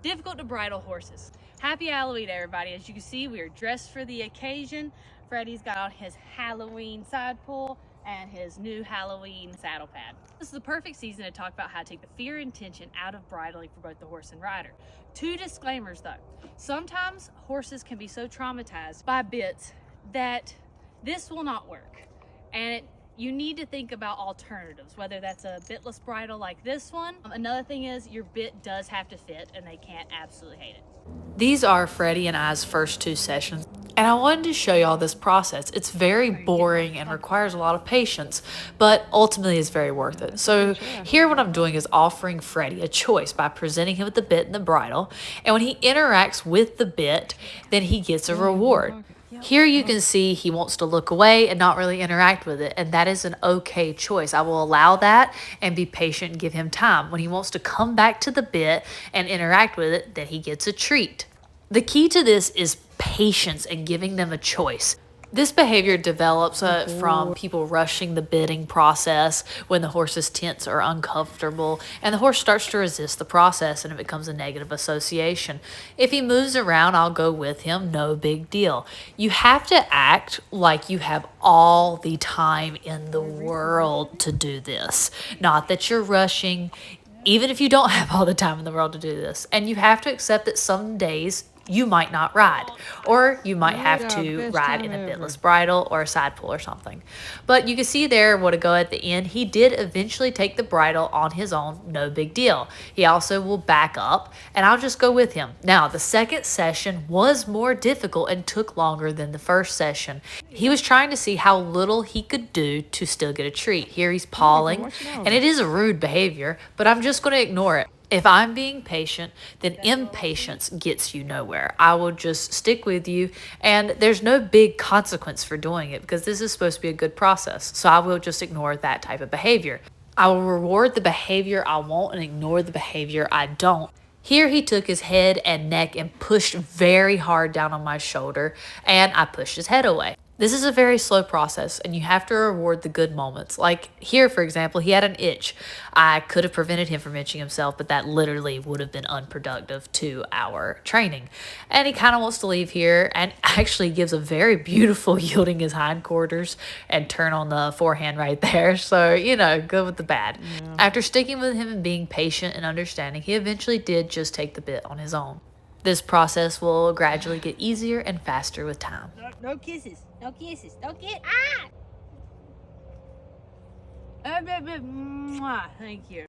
Difficult to bridle horses. Happy Halloween, everybody. As you can see, we are dressed for the occasion. Freddie's got on his Halloween side pull and his new Halloween saddle pad. This is the perfect season to talk about how to take the fear and tension out of bridling for both the horse and rider. Two disclaimers though. Sometimes horses can be so traumatized by bits that this will not work. And you need to think about alternatives, whether that's a bitless bridle like this one. Another thing is your bit does have to fit and they can't absolutely hate it. These are Freddie and I's first two sessions, and I wanted to show y'all this process. It's very boring and requires a lot of patience, but ultimately is very worth it. So here what I'm doing is offering Freddie a choice by presenting him with the bit and the bridle, and when he interacts with the bit, then he gets a reward. Here you can see he wants to look away and not really interact with it, and that is an okay choice. I will allow that and be patient and give him time. When he wants to come back to the bit and interact with it, then he gets a treat. The key to this is patience and giving them a choice. This behavior develops from people rushing the bitting process when the horse's tense or uncomfortable, and the horse starts to resist the process and it becomes a negative association. If he moves around, I'll go with him, no big deal. You have to act like you have all the time in the world to do this. Not that you're rushing, even if you don't have all the time in the world to do this. And you have to accept that some days you might not ride, or you might have to ride in a bitless bridle or a side pull or something. But you can see there what to go at the end. He did eventually take the bridle on his own, no big deal. He also will back up and I'll just go with him. Now, the second session was more difficult and took longer than the first session. He was trying to see how little he could do to still get a treat. Here he's pawing, and it is a rude behavior, but I'm just going to ignore it. If I'm being patient, then impatience gets you nowhere. I will just stick with you, and there's no big consequence for doing it because this is supposed to be a good process. So I will just ignore that type of behavior. I will reward the behavior I want and ignore the behavior I don't. Here he took his head and neck and pushed very hard down on my shoulder, and I pushed his head away. This is a very slow process, and you have to reward the good moments. Like here, for example, he had an itch. I could have prevented him from itching himself, but that literally would have been unproductive to our training. And he kind of wants to leave here and actually gives a very beautiful yielding his hindquarters and turn on the forehand right there. So, you know, good with the bad. Yeah. After sticking with him and being patient and understanding, he eventually did just take the bit on his own. This process will gradually get easier and faster with time. No kisses. No kisses. Don't get. Ah! Thank you.